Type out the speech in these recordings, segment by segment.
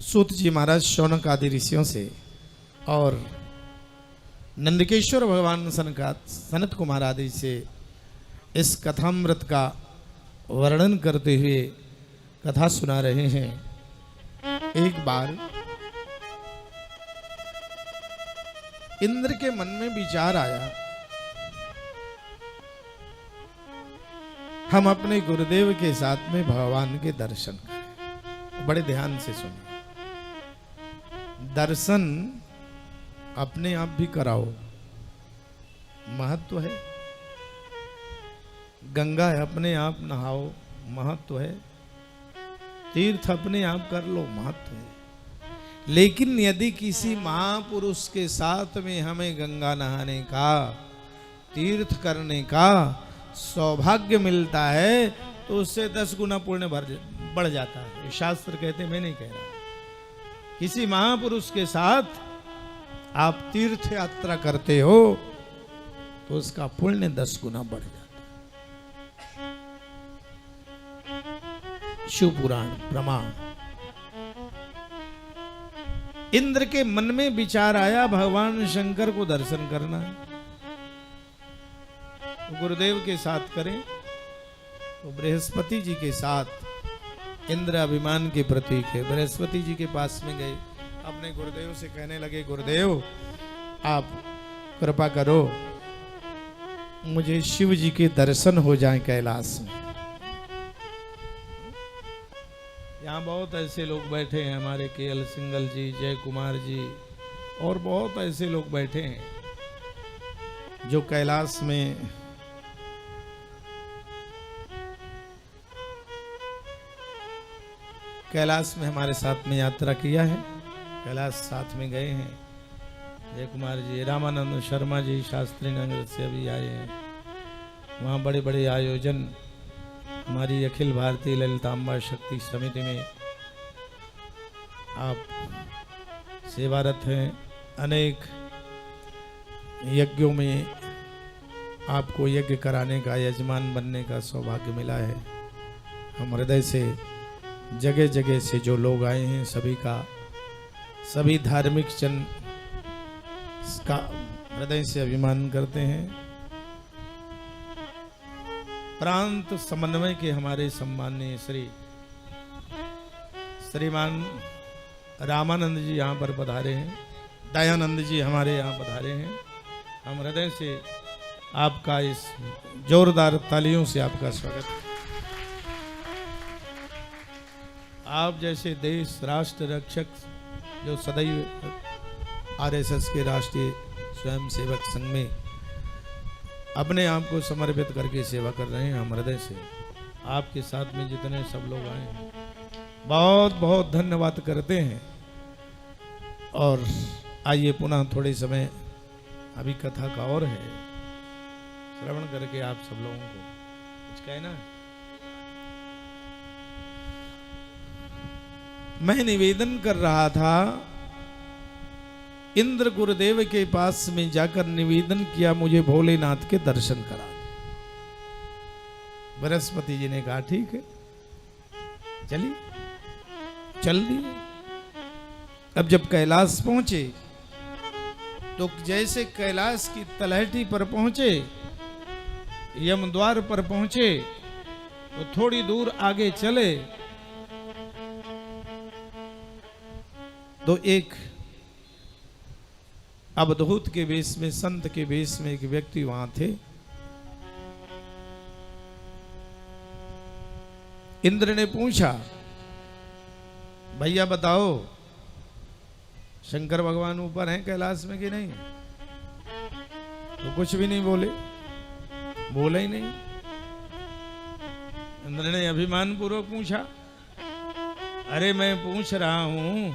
सूत जी महाराज शौनक आदि ऋषियों से और नंदकेश्वर भगवान सनत कुमार आदि से इस कथामृत का वर्णन करते हुए कथा सुना रहे हैं। एक बार इंद्र के मन में विचार आया, हम अपने गुरुदेव के साथ में भगवान के दर्शन करें। बड़े ध्यान से सुनिए, दर्शन अपने आप भी कराओ, महत्व है। गंगा है, अपने आप नहाओ, महत्व है। तीर्थ अपने आप कर लो, महत्व है। लेकिन यदि किसी महापुरुष के साथ में हमें गंगा नहाने का, तीर्थ करने का सौभाग्य मिलता है तो उससे 10 गुना पुण्य बढ़ जाता है। ये शास्त्र कहते, मैं नहीं कह रहा। किसी महापुरुष के साथ आप तीर्थ यात्रा करते हो तो उसका पुण्य 10 गुना बढ़ जाता है। शिव पुराण प्रमाण। इंद्र के मन में विचार आया, भगवान शंकर को दर्शन करना है, गुरुदेव के साथ करें। तो बृहस्पति जी के साथ, इंद्र अभिमान के प्रतीक है, बृहस्पति जी के पास में गए, अपने गुरुदेव से कहने लगे, गुरुदेव आप कृपा करो, मुझे शिव जी के दर्शन हो जाएं कैलाश में। यहाँ बहुत ऐसे लोग बैठे हैं, हमारे केएल सिंगल जी, जय कुमार जी और बहुत ऐसे लोग बैठे हैं जो कैलाश में हमारे साथ में यात्रा किया है, कैलाश साथ में गए हैं। जय कुमार जी, रामानंद शर्मा जी शास्त्री नगर से अभी आए हैं। वहाँ बड़े बड़े आयोजन हमारी अखिल भारतीय ललितांबा शक्ति समिति में आप सेवारत हैं। अनेक यज्ञों में आपको यज्ञ कराने का, यजमान बनने का सौभाग्य मिला है। हम हृदय से जगह जगह से जो लोग आए हैं सभी का, सभी धार्मिक जन का हृदय से अभिमान करते हैं। प्रांत समन्वय के हमारे सम्माननीय श्रीमान रामानंद जी यहाँ पर पधारे हैं, दयानंद जी हमारे यहाँ पधारे हैं। हम हृदय से आपका इस जोरदार तालियों से आपका स्वागत है। आप जैसे देश राष्ट्र रक्षक जो सदैव आरएसएस के राष्ट्रीय स्वयंसेवक संघ में अपने आप को समर्पित करके सेवा कर रहे हैं, हम हृदय से आपके साथ में जितने सब लोग आए हैं बहुत बहुत धन्यवाद करते हैं। और आइए पुनः थोड़े समय, अभी कथा का और है, श्रवण करके आप सब लोगों को कुछ कहना है। मैं निवेदन कर रहा था, इंद्र गुरुदेव के पास में जाकर निवेदन किया, मुझे भोलेनाथ के दर्शन करा दे। बृहस्पति जी ने कहा ठीक है, चलिए, चल दिए। अब जब कैलाश पहुंचे तो जैसे कैलाश की तलहटी पर पहुंचे, यमद्वार पर पहुंचे, तो थोड़ी दूर आगे चले तो एक अवधूत के वेश में, संत के वेश में एक व्यक्ति वहां थे। इंद्र ने पूछा, भैया बताओ शंकर भगवान ऊपर हैं कैलाश में कि नहीं? तो कुछ भी नहीं बोले, बोले ही नहीं। इंद्र ने अभिमान पूर्वक पूछा, अरे मैं पूछ रहा हूं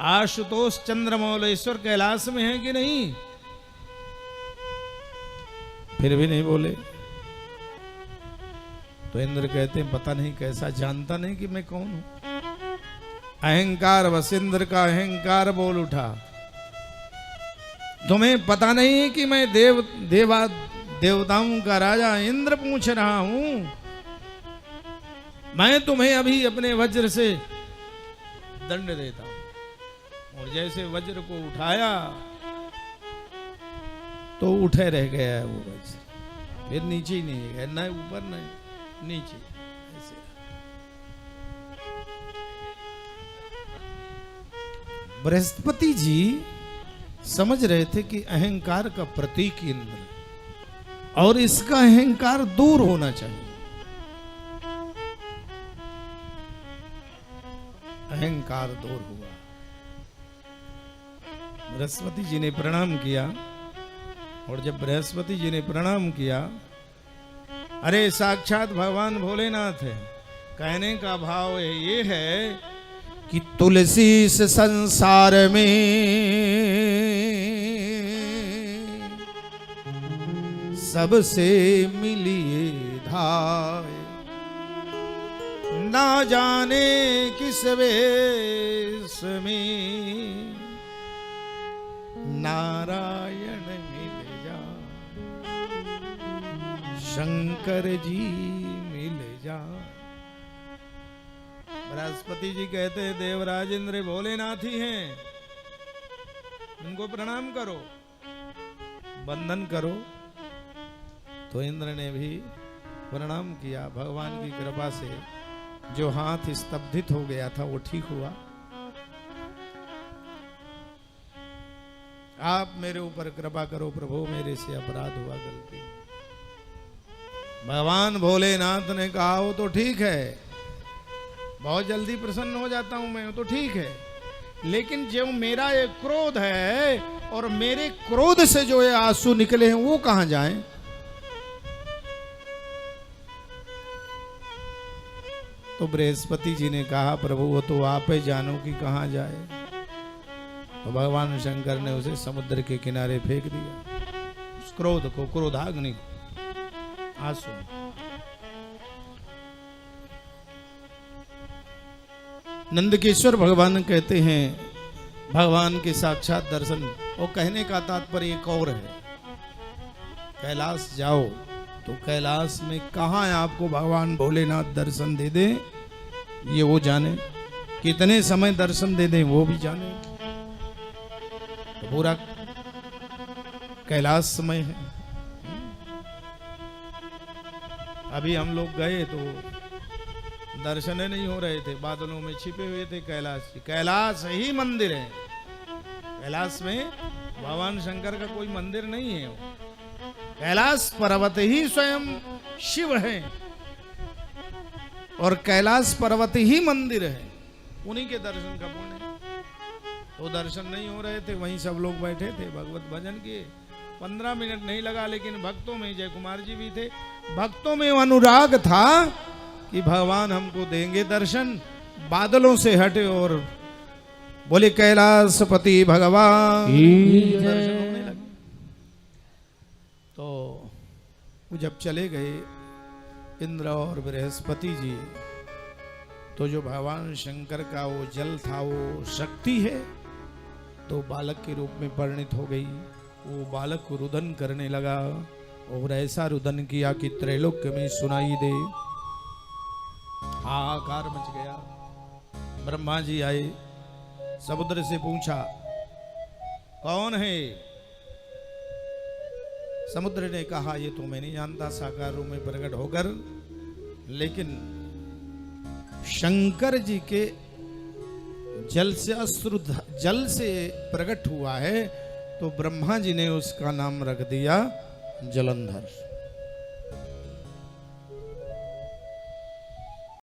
आशुतोष चंद्रमौलेश्वर कैलाश में है कि नहीं? फिर भी नहीं बोले। तो इंद्र कहते हैं, पता नहीं कैसा, जानता नहीं कि मैं कौन हूं। अहंकार बस, इंद्र का अहंकार बोल उठा, तुम्हें पता नहीं कि मैं देवताओं का राजा इंद्र पूछ रहा हूं। मैं तुम्हें अभी अपने वज्र से दंड देता हूं। और जैसे वज्र को उठाया तो उठे रह गया है वो वज्र, फिर नीचे ही नहीं गया, न ऊपर न नीचे, ऐसे। बृहस्पति जी समझ रहे थे कि अहंकार का प्रतीक इंद्र, और इसका अहंकार दूर होना चाहिए। अहंकार दूर हुआ। बृहस्पति जी ने प्रणाम किया, और जब बृहस्पति जी ने प्रणाम किया, अरे साक्षात भगवान भोलेनाथ है। कहने का भाव ये है कि तुलसी से संसार में सबसे मिलिए धाय, ना जाने किस वेश में नारायण मिल जा, शंकर जी मिल जा। बृहस्पति जी कहते हैं देवराज इंद्र भोलेनाथ ही हैं, उनको प्रणाम करो, वंदन करो। तो इंद्र ने भी प्रणाम किया। भगवान की कृपा से जो हाथ स्तब्धित हो गया था वो ठीक हुआ। आप मेरे ऊपर कृपा करो प्रभु, मेरे से अपराध हुआ, गलती। भगवान भोलेनाथ ने कहा वो तो ठीक है, बहुत जल्दी प्रसन्न हो जाता हूं मैं, तो ठीक है, लेकिन जो मेरा ये क्रोध है और मेरे क्रोध से जो ये आंसू निकले हैं वो कहां जाएं? तो बृहस्पति जी ने कहा प्रभु वो तो आप ही जानो कि कहां जाए। तो भगवान शंकर ने उसे समुद्र के किनारे फेंक दिया, उस क्रोध को, क्रोधाग्नि को, आंसू। नंदकेश्वर भगवान कहते हैं भगवान के साक्षात दर्शन, और कहने का तात्पर्य एक और है। कैलाश जाओ तो कैलाश में कहाँ आपको भगवान भोलेनाथ दर्शन दे दे ये वो जाने, कितने समय दर्शन दे दे वो भी जाने। तो पूरा कैलाश समय है। अभी हम लोग गए तो दर्शन नहीं हो रहे थे, बादलों में छिपे हुए थे कैलाश। कैलाश ही मंदिर है, कैलाश में भगवान शंकर का कोई मंदिर नहीं है। कैलाश पर्वत ही स्वयं शिव है, और कैलाश पर्वत ही मंदिर है, उन्हीं के दर्शन का पुण्य। तो दर्शन नहीं हो रहे थे, वहीं सब लोग बैठे थे, भगवत भजन किए। 15 मिनट नहीं लगा, लेकिन भक्तों में जय कुमार जी भी थे, भक्तों में अनुराग था कि भगवान हमको देंगे दर्शन। बादलों से हटे और बोले कैलाशपति भगवान, दर्शन होने लगे। तो वो जब चले गए इंद्र और बृहस्पति जी, तो जो भगवान शंकर का वो जल था वो शक्ति है, तो बालक के रूप में परिणित हो गई। वो बालक को रुदन करने लगा, और ऐसा रुदन किया कि त्रैलोक्य में सुनाई दे। हाहाकार मच गया। ब्रह्मा जी आए, समुद्र से पूछा कौन है? समुद्र ने कहा ये तो मैं नहीं जानता, साकार रूप में प्रकट होकर, लेकिन शंकर जी के जल से अश्रु जल से प्रकट हुआ है, तो ब्रह्मा जी ने उसका नाम रख दिया जलंधर।